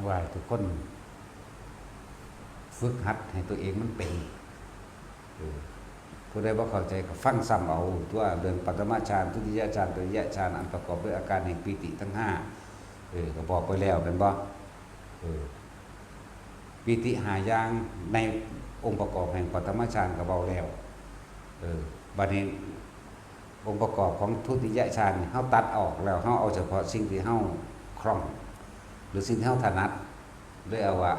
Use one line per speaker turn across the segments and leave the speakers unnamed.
ว่าทุกคนฝึกหัดให้ตัวเองมันเป็นผู้ใดบ่เข้าใจก็ฟังซ้ำเอาตัวเรื่องปฐมฌานทุติยฌานตติยฌานอันประกอบด้วยอาการแห่งปีติทั้ง5ก็บอกไปแล้วเป็นบ่ปีติ5อย่างในองค์ประกอบแห่งปฐมฌานก็เว้าแล้วบัดนี้องค์ประกอบของทุติยฌานเฮาตัดออกแล้วเฮาเอาเฉพาะสิ่งที่เฮาคล่องหรือสิ่งที่เฮาถนัดด้วยเอาว่า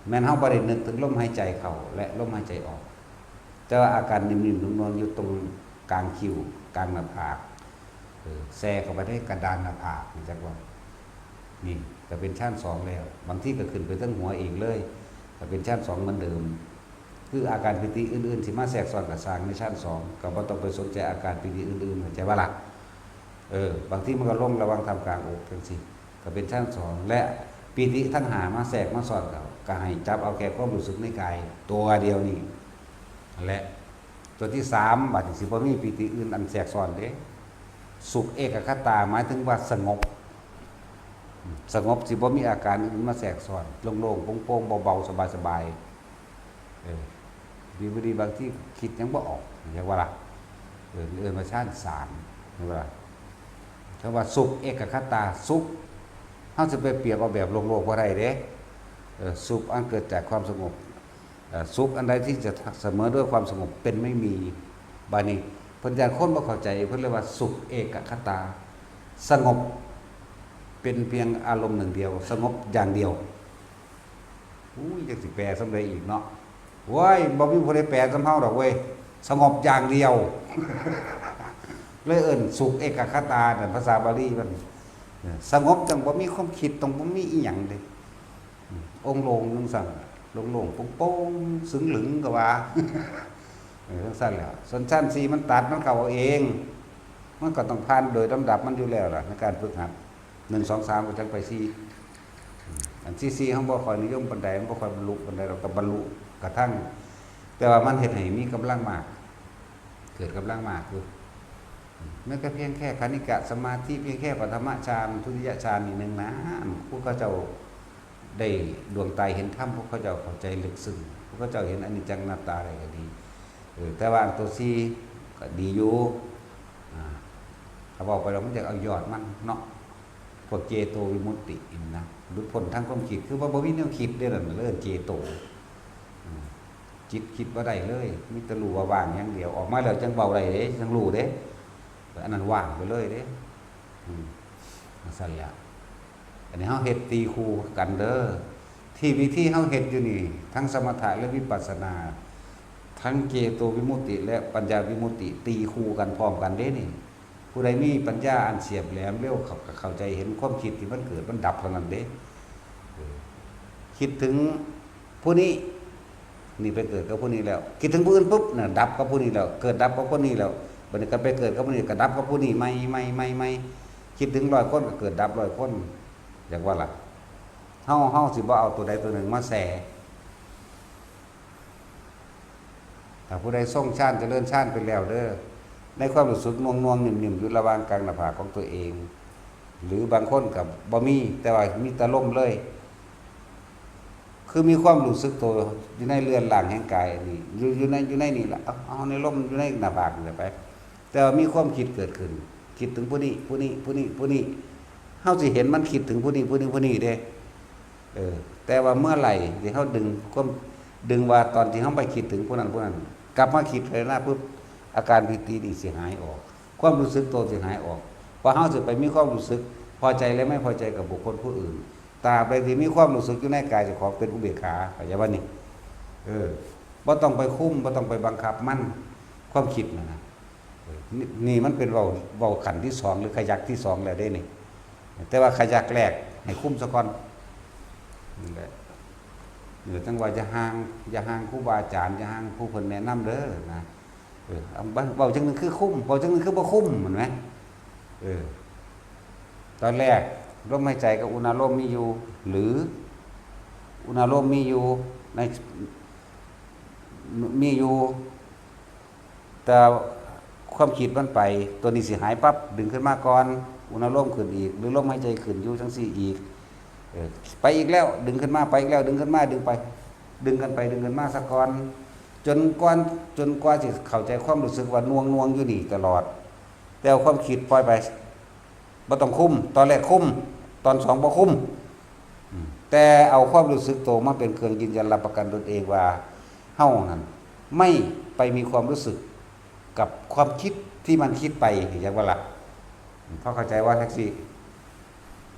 แม้นเฮาบ่ได้นึกถึงลมหายใจเข้าและลมหายใจออกแต่ว่าอาการนิ่มๆนวลๆอยู่ตรงกลางคิ้วกลางหน้าผากแทรกเข้าไปได้กระดานหน้าผากนี่จักว่านี่ก็เป็นชั้น2แล้วบางทีก็ขึ้นไปทั้งหัวเองเลยก็เป็นชั้น2เหมือนเดิมคืออาการปิติอื่นๆที่มาแทรกซ้อนกับสร้างในชั้น2ก็บ่ต้องไปสนใจอาการปิติอื่นๆเข้าใจบ่ล่ะบางทีมันก็ลงระหว่างทำกลางอกจังซี่ก็เป็นชั้น2และปิติทั้ง5มาแทรกมาซ้อนก็ให้จับเอาแค่ความรู้สึกในกายตัวเดียวนี่และตัวที่3บัดนี้สิบ่มีปิติอื่นอันแทรกซ้อนเด้สุขเอกคตาหมายถึงว่าสงบสิบ่มีอาการอื่นมาแทรกซ้อนโล่งๆโปร่งๆเบาๆสบายๆดีบางที่คิดยังบ่ออกอย่างว่าล่ะมาชาติ3เห็นบ่ล่ะคำว่าสุขเอกคตาสุขเฮาสิไปเปรียบเอาแบบโลกๆบ่ได้เด้สุขอันเกิดจากความสงบสุขอันใดที่จะเสมอด้วยความสงบเป็นไม่มีบัดนี้เพิ่นญาติคนบ่เข้าใจเพิ่นเรียกว่าสุขเอกคตาสงบเป็นเพียงอารมณ์หนึ่งเดียวสงบอย่างเดียวจักสิแปลสำาใดอีกเนาะโว้ยบ่มีผู้ใดแปลสำเฮาดอกเว้ยสงบอย่างเดียวเลยเอิ้นสุขเอกคตานั่นภาษาบาลีมันสงบจังบ่มีความคิดต้องบ่มีอีหยังเด้องค์โลงจังซั่นโล่งๆโป่งๆสึงหลึงก็ว่าจังซั่นแหละส่วนชั้น4มันตัดมันเข้าเอาเองมันก็ต้องผ่านโดยลำดับมันอยู่แล้วล่ะในการฝึกหัด1 2 3ก็จังไป4อันที่4เฮาบ่ค่อยนิยมปานใดมันบ่ค่อยบรรลุปานใดเราก็บรรลุกระทั่งแต่ว่ามันเฮ็ดให้มีกำลังมากเกิดกำลังมากอยู่มันก็เพียงแค่คณิกะสมาธิเพียงแค่ปฐมฌานทุติยฌานนี่นึงนะผู้เขาเจ้าได้ดวงตาเห็นธรรมพวกเขาเจ้าเข้าใจลึกซึ้งพวกเขาเจ้าเห็นอนิจจังอนัตตาอะไรก็ดีแต่ว่าตัว4ก็ดีอยู่เขาบอกไปแล้วมันจะเอายอดมันเนาะพวกเจโตวิมุตตินะหลุดพ้นทางความคิดคือว่าบ่มีแนวคิดได้นั่นเลยเจโตจิตคิดบ่ได้เลยมีแต่รู้ว่าว่างอย่างเดียวออกมาแล้วจังเบาได้เด้จังรู้เด้อันนั้นว่างไปเลยเด้สั่นแหละอันนี้เฮาเฮ็ดตีคู่กันเด้อที่วิธีเฮาเฮ็ดอยู่นี่ทั้งสมถะและวิปัสสนาทั้งเจโตวิมุตติและปัญญาวิมุตติตีคู่กันพร้อมกันเด้นี่ผู้ใดมีปัญญาอันเฉียบแหลมเร็วเข้าใจเห็นความคิดที่มันเกิดมันดับเท่านั้นเด้คิดถึงผู้นี้นี่ไปเกิดกับผู้นี้แล้วคิดถึงผู้อื่นปุ๊บน่ะดับกับผู้นี้แล้วเกิดดับกับผู้นี้แล้วบัดนี้ก็ไปเกิดกับผู้นี้ก็ดับกับผู้นี้ใหม่คิดถึง100คนก็เกิดดับ100คนอย่างว่าล่ะเฮาสิบ่เอาตัวใดตัวหนึ่งมาแส่ถ้าผู้ใดทรงฌานเจริญฌานไปแล้วเด้อในความรู้สึกน่วงๆนิ่มๆอยู่ระหว่างกลางหน้าผากของตัวเองหรือบางคนก็บ่มีแต่ว่ามีแต่ลมเลยคือมีความรู้สึกตัวอยู่ในเรือนร่างแห่งกายนี่อยู่ในนี่ล่ะเอาในลมอยู่ในหน้าผากนี่ไปแต่ว่ามีความคิดเกิดขึ้นคิดถึงผู้นี้เฮาสิเห็นมันคิดถึงผู้นี้เด้แต่ว่าเมื่อไหร่ที่เฮาดึงว่าตอนที่เฮาไปคิดถึงผู้นั้นกลับมาคิดเลยนะปุ๊บอาการปิตินี่สิหายออกความรู้สึกตัวสิหายออกเพราะเฮาสิไปมีความรู้สึกพอใจและไม่พอใจกับบุคคลผู้อื่นตราบใดที่มีความรู้สึกอยู่ในกายเจ้าของเป็นอุเบกขาเข้าใจบ่นี่บ่ต้องไปคุมบ่ต้องไปบังคับมันความคิดนะนี่มันเป็นเว้าขันที่2หรือขยักที่2แล้วเด้นี่แต่ว่าขยักแรกให้คุมซะก่อนนี่แหละจังว่าอย่าห่างครูบาอาจารย์อย่าห่างผู้เพิ่นแนะนำเด้อนะเว้าจังนึงคือคุมเว้าจังนึงคือบ่คุมเหมือนมั้ยตอนแรกลมหายใจกับอุณาโลมมีอยู่หรืออุณาโลมมีอยู่แต่ความคิดมันไปตัวนี้สิหายปั๊บดึงขึ้นมาก่อนอุณาโลมขึ้นอีกหรือลมหายใจขึ้นอยู่จังซี่อีก เออไปอีกแล้วดึงขึ้นมาไปอีกแล้วดึงขึ้นมาดึงไป ดึงกันไปดึงกันมาสักก่อนจนกว่าสิเข้าใจความรู้สึกว่าน่วงอยู่นี่ตลอดแต่เอาความคิดปล่อยไปบ่ต้องคุมตอนแรกคุมตอนสองบ่คุมแต่เอาความรู้สึกโตมาเป็นเครื่องยืนยันรับประกันตนเองว่าเฮานั้นไม่ไปมีความรู้สึกกับความคิดที่มันคิดไปอย่างว่าล่ะพอเข้าใจว่าแท็กซี่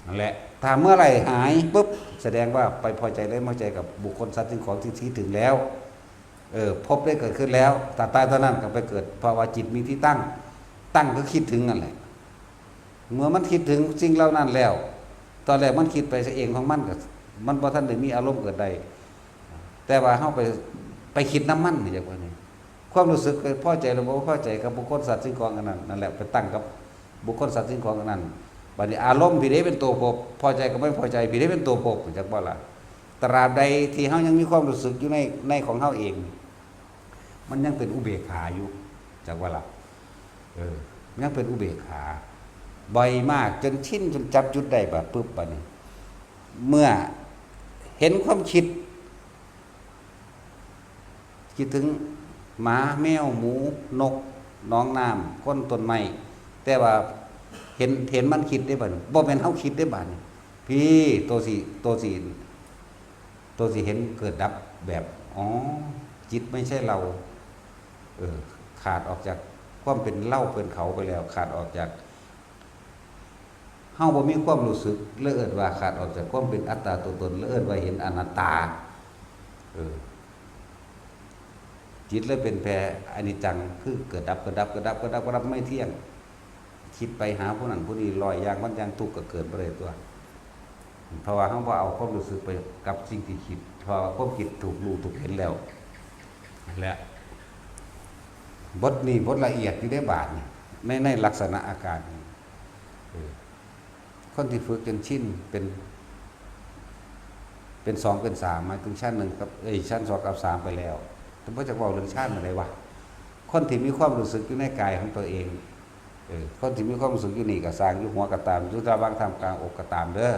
นั่นแหละถ้าเมื่อไหร่หายปุ๊บแสดงว่าไปพอใจและพอใจกับบุคคลสัตว์สิ่งของที่คิดถึงแล้วพบได้เกิดขึ้นแล้วแต่ตายตอนนั้นก็ไปเกิดภาวะจิตมีที่ตั้งก็คิดถึงนั่นแหละเมื่อมันคิดถึงสิ่งเหล่านั้นแล้ว ตอนแรกมันคิดไปเองของมันก็มันบ่ทันได้มีอารมณ์เกิดใดแต่ว่าเฮาไปคิดน้ำมันอย่างว่านี้ความรู้สึกพอใจหรือบ่พอใจกับบุคคลสัตว์สิ่งของอันนั้นนั่นแหละไปตั้งกับบุคคลสัตว์สิ่งของอันนั้นบัดนี้อารมณ์พี่เด้เป็นตัวพบพอใจกับไม่พอใจพี่เด้เป็นตัวพบจักบ่ล่ะตราบใดที่เฮายังมีความรู้สึกอยู่ในของเฮาเองมันยังเป็นอุเบกขาอยู่จักว่าล่ะมันยังเป็นอุเบกขาบ่อยมากจนชินจนจับจุดได้แบบปึ๊บบัดนี้เมื่อเห็นความคิดถึงหมาแมวหมูนกน้องน้ำก้นต้นไม้แต่ว่าเห็นมันคิดได้บ่บ่แม่นเฮาคิดได้บ่นี่พี่ตัวสิเห็นเกิดดับแบบอ๋อจิตไม่ใช่เราขาดออกจากความเป็นเล่าเป็นเขาไปแล้วขาดออกจากเฮาบ่มีความรู้สึกเลิศว่าขาดออกจากความเป็นอัตตาตัวตนเลิศว่าเห็นอนัตตาจิตเลยเป็นแพรอนิจจังคือเกิดดับไม่เที่ยงคิดไปหาผู้นั้นผู้นี้ลอยอย่างมันยังทุกข์ก็เกิดบ่ได้ตัวเพราะว่าเฮาบ่เอาความรู้สึกไปกับสิ่งที่คิดเพราะความคิดถูกรู้ถูกเห็นแล้วนั่นแหละบทนี้บทละเอียดอยู่ได้บาดนี่ในลักษณะอาการคนที่ฝึกจนชินเป็น2เป็น3หมายถึงชั้น1กับชั้น2กับ3ไปแล้วแต่บ่จักเว้าเรื่องชั้นอะไรวะคนที่มีความรู้สึกอยู่ในกายของตัวเองคนที่มีความรู้สึกอยู่นี่ก็สร้างอยู่หัวก็ตามอยู่ตาบางทำกลางอกก็ตามเด้อ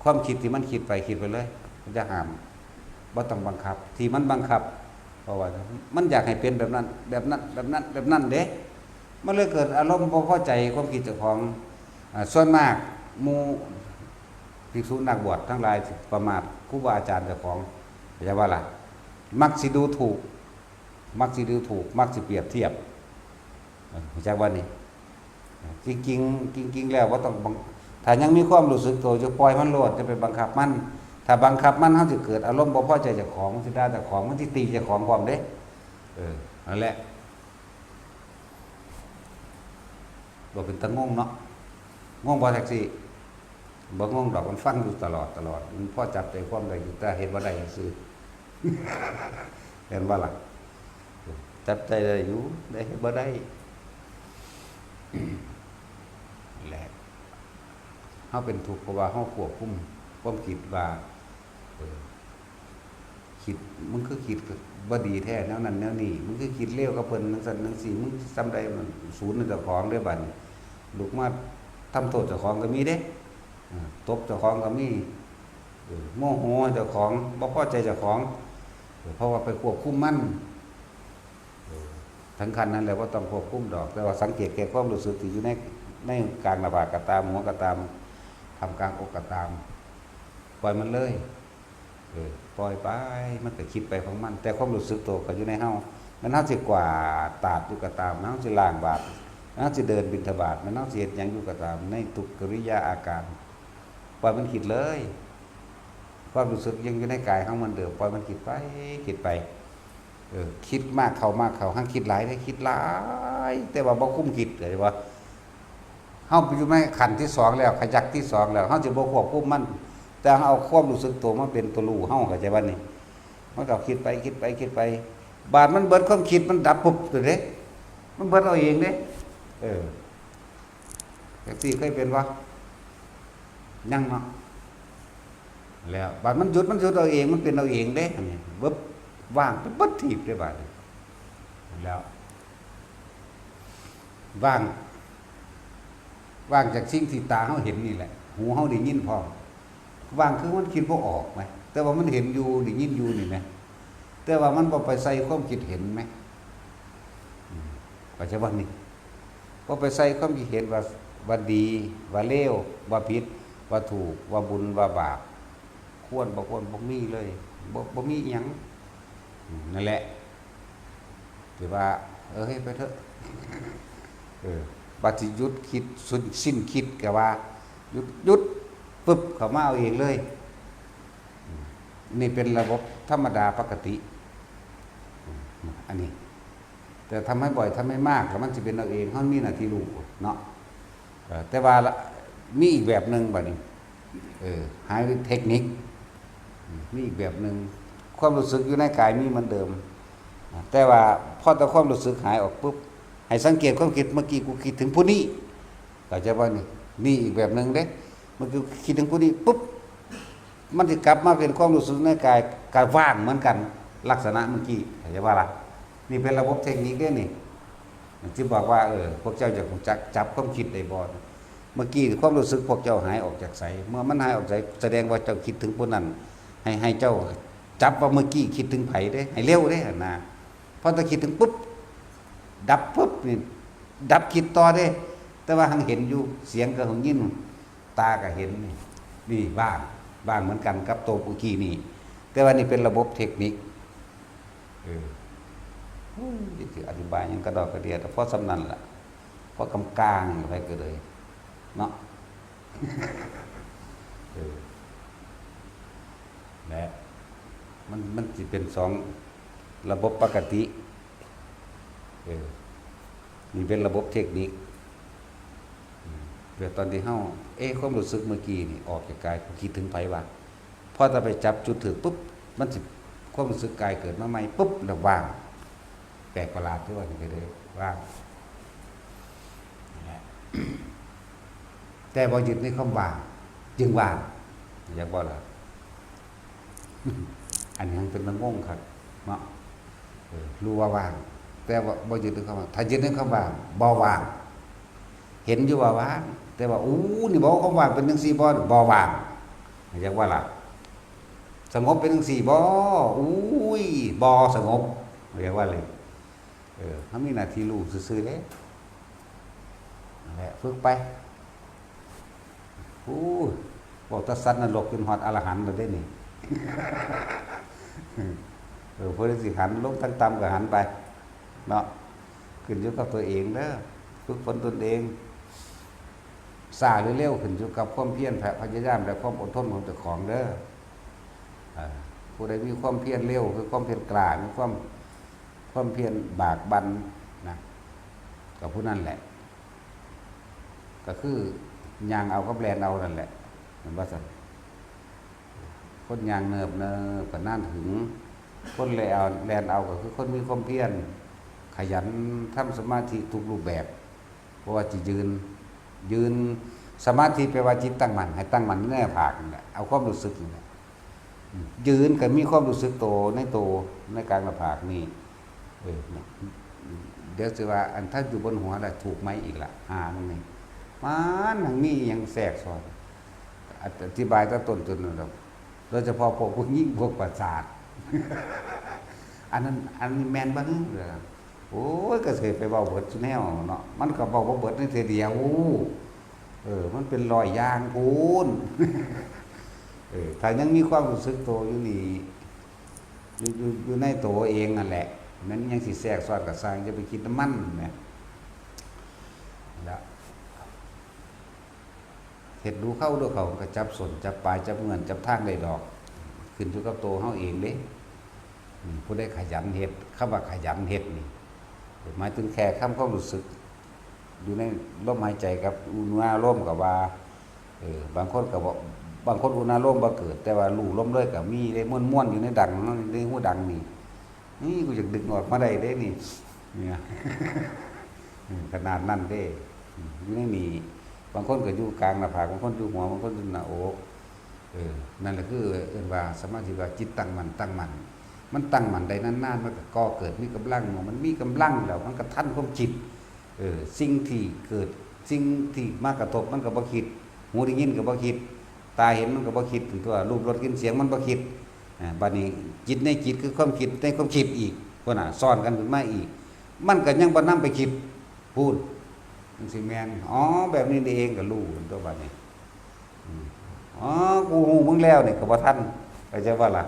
ความคิดที่มันคิดไปเลยมันจะห้ามบ่ต้องบังคับที่มันบังคับเพราะว่ามันอยากให้เป็นแบบนั้นเด้มันเลยเกิดอารมณ์บ่พอใจความคิดเจ้าของส่วนมากหมู่ภิกษุนักบวชทั้งหลายประมาทครูบาอาจารย์เจ้าของอย่าว่าล่ะมักสิดูถูกมักสิเปรียบเทียบจากว่านี่จริงแล้วว่าต้องถ้ายังมีความรู้สึกตัวจะปล่อยมันโลดจะไปบังคับมันถ้าบังคับมันเฮาสิเกิดอารมณ์บ่พอใจเจ้าของสิด่าเจ้าของมันสิตีเจ้าของพร้อมเด้นั่นแหละบ่เป็นตะงงเนาะงงบ่แท็กซี่บ่งงดอกมันฟังอยู่ตลอดมันพอจับใจความได้อยู่แต่เฮ็ดบ่ได้ซื่อเห็นบ่ล่ะจับใจได้อยู่ได้เฮ็ดบ่ได้แหละเฮาเป็นทุกข์เพราะว่าเฮาควบคุมความคิดว่าคิดมึงคือคิดบ่ดีแท้แนวนั้นแนวนี้มึงคือคิดเลวกับเพิ่นจังซั่นจังซี่มึงซ้ำใดมันศูนย์ในเจ้าของเด้อบัดนี้ลูกมาทำโทษเจ้าของก็มีเด้ตบเจ้าของก็มีโมโหเจ้าของบ่พอใจเจ้าของเพราะว่าไปควบคุมมันทั้งคันนั้นแหละว่าต้องควบคุมดอกแต่ว่าสังเกตแค่ความรู้สึกที่อยู่ในกลางหน้าผากก็ตามหัวก็ตามทำกลางอกก็ตามปล่อยมันเลยปล่อยไปมันก็คิดไปของมันแต่ความรู้สึกตัวก็อยู่ในเฮามันเฮาสิกวาดตาดอยู่ก็ตามเฮาสิล้างบาตรเฮาสิเดินบิณฑบาตมันเฮาสิเฮ็ดหยังอยู่ก็ตามในทุกกิริยาอาการปล่อยมันคิดเลยความรู้สึกยังอยู่ในกายของมันเดิมปล่อยมันคิดไปคิดมากเข้าหั้งคิดหลายได้คิดหลายแต่ว่าบ่คุ้มคิดเลยว่าเฮาอยู่ในขั้นที่2แล้วขยักที่2แล้วเฮาสิบ่ควบคุมมันแต่เอาความรู้สึกตัวมาเป็นตัวรู้เฮาเข้าใจบ่นี่มันก็คิดไปบาดมันเบิดความคิดมันดับปุ๊บตัวเด้มันเบิดเอาเองเด้จังซี่เคยเป็นบ่ยังเนาะแล้วบาดมันหยุดเอาเองมันเป็นเอาเองเด้นี่บึ๊บว่างเป็นบัดถีบได้บาดแล้วว่างจากสิ่งที่ตาเฮาเห็นนี่แหละหูเฮาได้ยินพร้อม ว่างคือมันคิดบ่ออกไหมแต่ว่ามันเห็นอยู่ได้ยินอยู่นี่ไหมแต่ว่ามันบ่ไปใส่ความคิดเห็นไหมปัจจุบันนี้บ่ไปใส่ความคิดเห็นว่าดีว่าเลวว่าผิดว่าถูกว่าบุญว่าบาปควรบ่มีเลยบ่มีอิหยังนั่นแหละหรือว่าเฮ้ยไปเถอะบัดสิหยุดคิดสิ้นคิดก็ว่าหยุดปึ๊บเข้ามาเอาเองเลยนี่เป็นระบบธรรมดาปกติอันนี้แต่ทำให้บ่อยทำให้มากแล้วมันจะเป็นเอาเองเขามีหน้าที่รู้เนาะแต่ว่ามีอีกแบบหนึ่งบัดนี้หายเทคนิคมีอีกแบบหนึ่งความรู้สึกอยู่ในกายมีเหมือนเดิมแต่ว่าพอแต่ความรู้สึกหายออกปุ๊บให้สังเกตความคิดเมื่อกี้กูคิดถึงผู้นี้เข้าใจว่านี่อีกแบบหนึ่งเด้เมื่อกี้คิดถึงผู้นี้ปุ๊บมันจะกลับมาเป็นความรู้สึกในกายว่างเหมือนกันลักษณะเมื่อกี้เข้าใจว่าล่ะนี่เป็นระบบเทคนิคเด้นี่ที่บอกว่าพวกเจ้าจะจับความคิดได้บ่เมื่อกี้ความรู้สึกพวกเจ้าหายออกจากไสเมื่อมันหายออกจากแสดงว่าเจ้าคิดถึงผู้นั้นให้เจ้าจับว่าเมื่อกี้คิดถึงไผเด้ให้เร็วเด้นะพอถ้าคิดถึงปุ๊บดับปุ๊บนี่ดับคิดต่อเด้แต่ว่าหังเห็นอยู่เสียงก็หังยินตาก็เห็นนี่บ้างเหมือนกันกับตัวเมื่อกี้นี่แต่ว่านี่เป็นระบบเทคนิคที่อธิบายยังกระดอกกระเดียแต่เพราะสำนันล่ะเพราะกำกลางไปก็เลยเนาะและมันจะเป็นสองระบบปกตินี่เป็นระบบเทคนิคเดี๋ยวตอนที่เฮาความรู้สึกเมื่อกี้นี่ออกจากกายคิดถึงไผว่าพอถ้าไปจับจุดถึงปุ๊บมันสิความรู้สึกกายเกิดมาใหม่ปุ๊บแล้วว่างแปลกประหลาดที่ว่าอย่างไรเลยว่างแต่พอหยุดในคำว่างจึงว่างอยากบอกล่ะอันนี้เป็นมันงงครับเนาะรู้ว่าว่างแต่ว่าบ่หยุดในคำว่างถ้าหยุดในคำว่างบ่ว่างเห็นอยู่ว่าว่างแต่ว่านี่บอกคำว่างเป็นจังซี่บ่ว่างอยากว่าล่ะสงบเป็นจังซี่บ่บ่สงบเรียกว่าเลยเขามีหน้าที่รู้ซื่อๆเลยนั่นแหละฝึกไปบอกตัดสัตว์นรกจนฮอดอรหันต์เลยได้นี่พระฤาษีหันลงทั้งต่ำก็หันไปเนาะขึ้นอยู่กับตัวเองเด้อฝึกฝนตนเองสร้างเร็วๆขึ้นอยู่กับความเพียรพยายามและความอดทนของเจ้าของเด้อผู้ใดมีความเพียรเร็วคือความเพียรกล้ามีความเพียรบากบั่นนะกับผู้นั้นแหละก็คือยางเอากับแลนเอานั่นแหละเหมือนว่าสันคนยางเนิบก็น่านถึงคนแลนเอาก็คือคนมีความเพียรขยันทำสมาธิทุกรูปแบบเพราะว่าจะยืนสมาธิแปลว่าจิตตั้งมั่นให้ตั้งมั่นในภาคนี่แหละเอาความรู้สึกนี่แหละยืนก็มีความรู้สึกโตในกลางภาคนี่เดี๋ยวจะว่าอันถ้าอยู่บนหัวแล้วถูกไหมอีกล่ะมันนี่มันมีอย่างแทรกซ้อนอธิบายตั้งต้นจนเราโดยเฉพาะพวกยิ่งพวกประสาทอันนี้แมนบ้างเลยก็เคยไปเบาเบิดแนวเนาะมันก็เบาเบิดในเดียวมันเป็นรอยยางพูนถ้ายังมีความรู้สึกโตอยู่นี่อยู่ในโตเองนั่นแหละนั้นยังสิแทรกซ้อนกับสร้างจะไปคิดน้ำมันนะแล้วเห็ดดูเข้าด้วยเขาก็จับส่วนจับปลายจับเงินจับทางได้ดอกขึ้นอยู่กับโตเขาเองเด้ผู้ได้ขยันเห็ดคำว่าขยันเห็ดนี่หมายถึงแค่ความรู้สึกอยู่ในลมหายใจกับอุณหภูมิกับว่าบางคนกับ บางคนอุณาโลมบ่เกิดแต่ว่าลู่ล้มเลยก็มีได้ม่วนๆอยู่ในดังในหูดังนี่กูอยากดึงออกมาได้เด้นี่เนี่ยขนาดนั้นเด้อยู่ในนี่บางคนก็อยู่กลางหน้าผากบางคนอยู่หัวบางคนอยู่หน้าอกนั่นแหละคือเอิ้นว่าสมาธิว่าจิตตั้งมั่นมันตั้งมั่นได้นานๆมันก็ก่อเกิดมีกำลังมันมีกำลังแล้วมันก็ทันความจิตสิ่งที่เกิดสิ่งที่มากระทบมันก็บ่คิดหูได้ยินก็บ่คิด ตาเห็นมันก็บ่คิดถึงตัวรูปรสกลิ่นเสียงมันบ่คิดบัดนี้จิตในจิตคือความคิดในความคิดอีกพุ่นน่ะซ้อนกันขึ้นมาอีกมันก็ยังบ่นำไปคิดพูดจังซี่แม่นอ๋อแบบนี้นี่เองก็รู้ตัวบัดนี้อ๋อกูฮู้มึงแล้วนี่ก็บ่ทันเข้าใจว่าล่ะ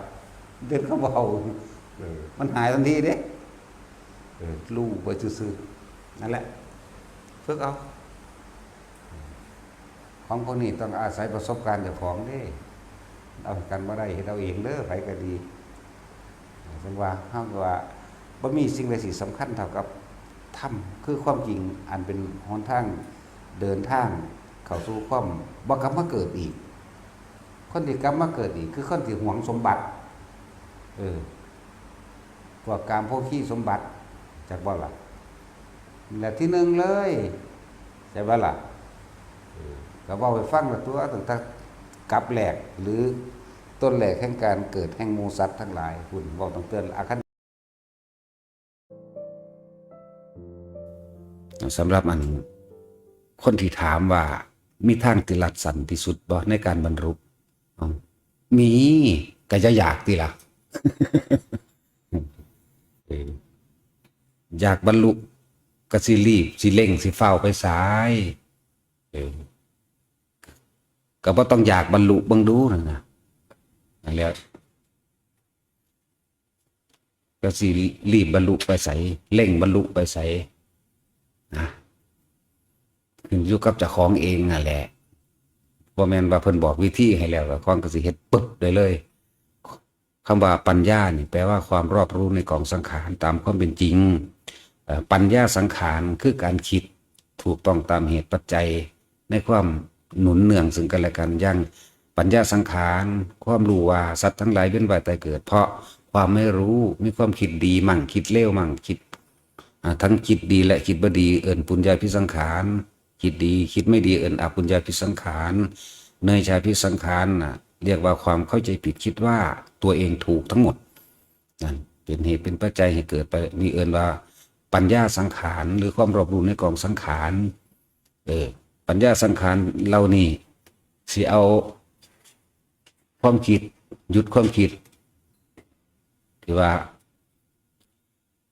เดินเข้าเบามันหายทันทีเด้รู้ไปซื่อๆนั่นแหละฝึกเอาของพวกนี้ต้องอาศัยประสบการณ์เจ้าของเด้เอากันบ่ได้เฮ็ดเอาเองเด้อไผก็ดีซึ่งว่าเฮาก็ว่าบ่มีสิ่งใดสิสำคัญเท่ากับธรรมคือความจริงอันเป็นหนทางเดินทางเข้าสู่ความบ่กลับมาเกิดอีกคนที่กลับมาเกิดอีกคือคนที่หวงสมบัติพวกกามโภคีสมบัติจักบ่ล่ะและที่หนึ่งเลยใช่บ่ล่ะก็เว้าให้ฟังแล้วตัวตั้งแต่กลับแหลกหรือต้นแหลกแห่งการเกิดแห่งหมู่สัตว์ทั้งหลายคุณเว้าต้องเตือนอาคันสำหรับอันคนที่ถามว่ามีทางที่ลัดสั้นที่สุดบ่ในการบรรลุมีก็จะอยากติล่ะ อยากบรรลุก็สิรีบสิเร่งสิเฝ้าไปสายก็บ่ต้องอยากบรรลุเบิ่งดูนั่นน่ะนั่นแหละก็สิรีบบรรลุไปไสเร่งบรรลุไปไสนะขึ้นอยู่กับเจ้าของเองนั่นแหละบ่แม่นว่าเพิ่นบอกวิธีให้แล้วก็ของก็สิเฮ็ดปึ๊บได้เลยคำว่าปัญญานี่แปลว่าความรอบรู้ในกองสังขารตามความเป็นจริงปัญญาสังขารคือการคิดถูกต้องตามเหตุปัจจัยในความหนุนเนื่องซึ่งกันและกันอย่างปัญญาสังขารความรู้ว่าสัตว์ทั้งหลายเวียนว่ายตายเกิดเพราะความไม่รู้มีความคิดดีมั่งคิดเลวมั่งคิดทั้งคิดดีและคิดบ่ดีเอิ้นปุญญาภิสังขารคิดดีคิดไม่ดีเอิ้นอปุญญาภิสังขารเนยชาภิสังขารน่ะเรียกว่าความเข้าใจผิดคิดว่าตัวเองถูกทั้งหมดนั่นเป็นเหตุเป็นปัจจัยให้เกิดไปมีเอิ้นว่าปัญญาสังขารหรือความรอบรู้ในกองสังขารปัญญาสังขารเรานี่สิเอาความคิดหยุดความคิดที่ว่า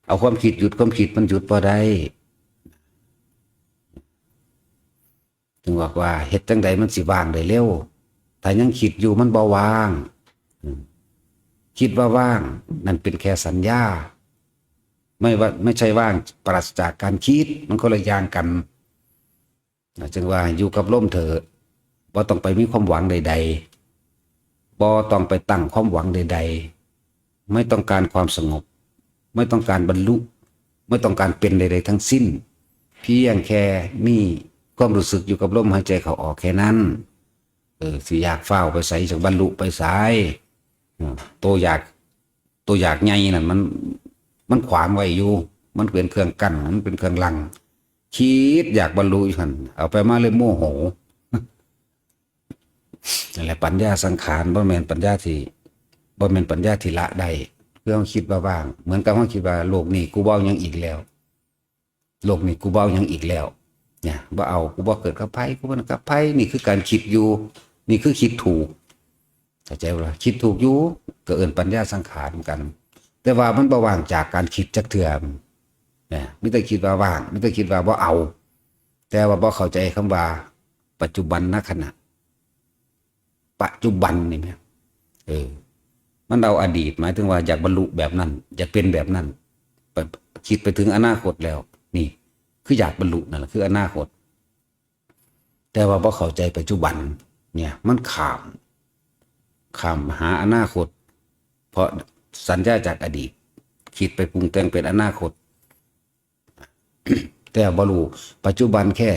เอาความคิดหยุดความคิดมันหยุดบ่ได้ถึงบอกว่าเฮ็ดจังใดมันสิว่างได้เร็วถ้ายังคิดอยู่มันบ่ว่างคิดว่าว่างนั่นเป็นแค่สัญญาไม่ใช่ว่างปราศจากการคิดมันคนละอย่างกันจึงว่าอยู่กับลมเถอะบ่ต้องไปมีความหวังใดๆบ่ต้องไปตั้งความหวังใดๆไม่ต้องการความสงบไม่ต้องการบรรลุไม่ต้องการเป็นใดๆทั้งสิ้นเพียงแค่มีความรู้สึกอยู่กับลมหายใจเข้าออกแค่นั้นสิอยากฟ้าวไปไสจากบรรลุไปไสตัวอยากใหญ่นั่นมันขวางไว้อยู่มันเป็นเครื่องกั้นมันเป็นเครื่องลังคิดอยากบรรลุอยู่หั่นเอาไปมาเลยโมโหนั่นแหละปัญญาสังขารบ่แม่นปัญญาที่ละได้เพื่อคิดว่าว่างเหมือนกับว่าคิดว่าโลกนี้กูเว้ายังอีกแล้วโลกนี้กูเว้ายังอีกแล้วเนี่ยบ่เอากูบ่เกิดกับไผกูบ่กับไผนี่คือการคิดอยู่นี่คือคิดถูกเข้าใจบ่ล่ะคิดถูกอยู่ก็เอิ้นปัญญาสังขารเหมือนกันแต่ว่ามันบ่ว่างจากการคิดจักเทื่อเนี่ยมีแต่คิดว่าว่างมีแต่คิดว่าบ่เอาแต่ว่าบ่เข้าใจคำว่าปัจจุบันณขณะปัจจุบันนี่แม่มันเอาอดีตหมายถึงว่าอยากบรรลุแบบนั้นอยากเป็นแบบนั้นคิดไปถึงอนาคตแล้วนี่คืออยากบรรลุนั่นแหละคืออนาคตแต่ว่าพอเข้าใจปัจจุบันเนี่ยมันข้ามหาอนาคตเพราะสัญญาจากอดีตคิดไปปรุงแต่งเป็นอนาคต แต่บรรลุปัจจุบันแค่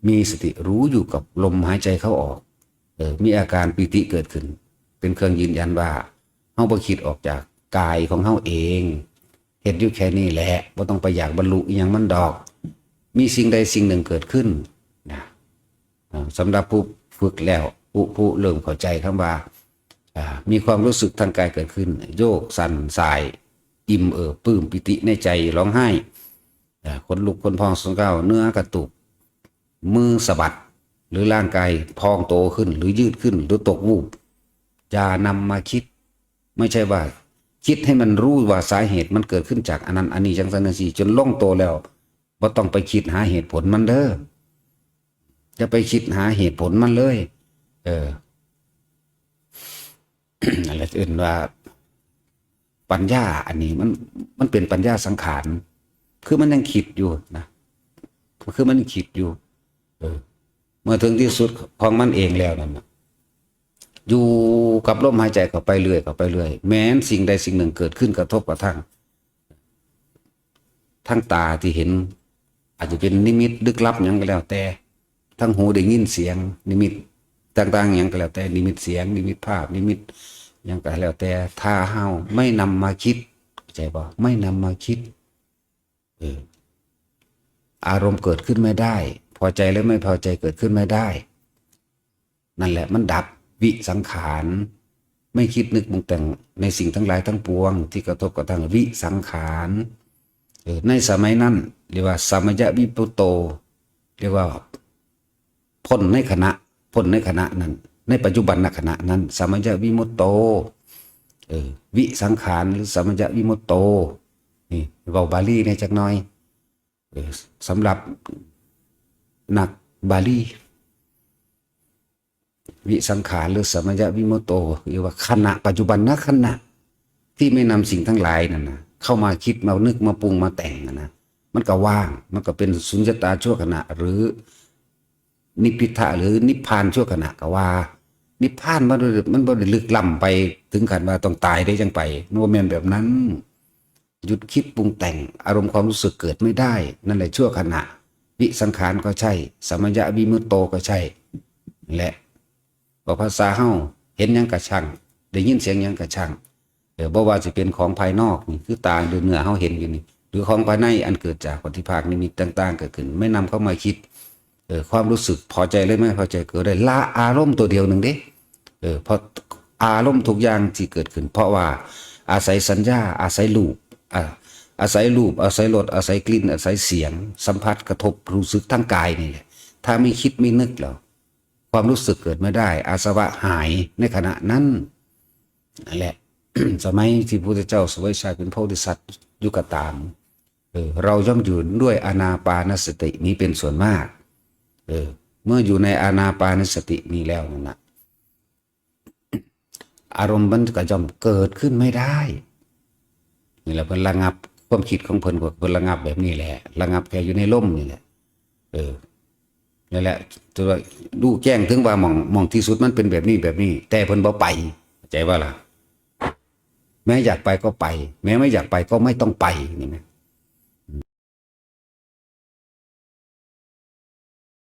มีสติรู้อยู่กับลมหายใจเข้าออกมีอาการปิติเกิดขึ้นเป็นเครื่องยืนยันว่าเฮาบ่คิดออกจากกายของเฮาเองเฮ็ดอยู่แค่นี้แหละบ่ต้องไปอยากบรรลุอีหยังมันดอกมีสิ่งใดสิ่งหนึ่งเกิดขึ้นนะสำหรับผู้ฝึกแล้วผู้เริ่มเข้าใจคำว่ามีความรู้สึกทางกายเกิดขึ้นโยกสั่นสายอิ่มปลื้มปิติในใจร้องไห้ขนลุกขนพองสนเก้าเนื้อกระตุกมือสะบัด หรือร่างกายพองโตขึ้นหรือยืดขึ้นหรือตกวูบอย่านำมาคิดไม่ใช่ว่าคิดให้มันรู้ว่าสาเหตุมันเกิดขึ้นจากอันนั้นอันนี้จังสันจังซี่จนล่องโตแล้วบ่ต้องไปคิดหาเหตุผลมันเด้อจะไปคิดหาเหตุผลมันเลยอะไรอื่นว่าปัญญาอันนี้มันเป็นปัญญาสังขารคือมันยังคิดอยู่นะคือมันคิดอยู่เมื่อถึงที่สุดของมันเองแล้วนั่นนะอยู่กับลมหายใจเข้าไปเรื่อยเข้าไปเรื่อยแม้นสิ่งใดสิ่งหนึ่งเกิดขึ้นกระทบกระทั่งทั้งตาที่เห็นอาจจะเป็นนิมิตลึกลับอย่างก็แล้วแต่ทั้งหูได้ยินเสียงนิมิตต่างๆอย่างก็แล้วแต่นิมิตเสียงนิมิตภาพนิมิตอย่างก็แล้วแต่ถ้าเฮาไม่นำมาคิดใจบ่ไม่นำมาคิดอารมณ์เกิดขึ้นไม่ได้พอใจหรือไม่พอใจเกิดขึ้นไม่ได้นั่นแหละมันดับวิสังขารไม่คิดนึกปรุงแต่งในสิ่งทั้งหลายทั้งปวงที่กระทบกระทั่งวิสังขารในสมัยนั้นเรียกว่าสัมมยวิปุตโตเรียกว่าพ้นในขณะนั้นในปัจจุบันณขณะนั้นสัมมยวิมุตโตวิสังขารหรือสัมมยวิมุตโตนี่เว้าบาลีในจักหน่อยสำหรับนักบาลีวิสังขารหรือสัมมยวิมุตโตเรียกว่าขณะปัจจุบันณขณะที่ไม่นำสิ่งทั้งหลายนั่นนะเข้ามาคิดมานึกมาปรุงมาแต่งนะมันก็ว่างมันก็เป็นสุญญตาชั่วขณะหรือนิพพิทะหรือนิพพานชั่วขณะก็ว่านิพพานมันบ่ได้ลึกล้ำไปถึงขั้นว่าต้องตายได้จังไปโนแมนแบบนั้นหยุดคิดปรุงแต่งอารมณ์ความรู้สึกเกิดไม่ได้นั่นแหละชั่วขณะวิสังขารก็ใช่สัมมยวิมุตโตก็ใช่แหละบอกภาษาเฮาเห็นหยังกะช่างได้ยินเสียงหยังกะช่างบ่ว่าสิเป็นของภายนอกนี่คือตาหรือเนื้อเฮาเห็นอยู่นี่หรือของภายในอันเกิดจากปฏิภาคนิมิตต่างๆเกิดขึ้นไม่นำเข้ามาคิดความรู้สึกพอใจหรือไม่พอใจเกิดได้ละอารมณ์ตัวเดียวหนึ่งเด้เพราะอารมณ์ทุกอย่างที่เกิดขึ้นเพราะว่าอาศัยสัญญาอาศัยรูปอาศัยรูปอาศัยรสอาศัยกลิ่นอาศัยเสียงสัมผัสกระทบรู้สึกทั้งกายนี่แหละถ้าไม่คิดไม่นึกแล้วความรู้สึกเกิดไม่ได้อาสวะหายในขณะนั้นนั่นแหละ สมัยที่พระพุทธเจ้าเสวยชาติเป็นโพธิสัตว์ยุคตามเราย่อมอยู่ด้วยอานาปานสตินี้เป็นส่วนมากเมื่ออยู่ในอานาปานสตินี้แล้วนั่นนะอารมณ์มันก็ย่อมเกิดขึ้นไม่ได้นี่แหละเพิ่นระงับความคิดของเพิ่นก็เพิ่นระงับแบบนี้แหละระงับแค่อยู่ในลมนี่แหละนั่นแหละตัวดูแจ้งถึงว่ามองที่สุดมันเป็นแบบนี้แต่เพิ่นบ่ไปเข้าใจว่าล่ะแม้อยากไปก็ไปแม้ไม่อยากไปก็ไม่ต้องไปนี่นะ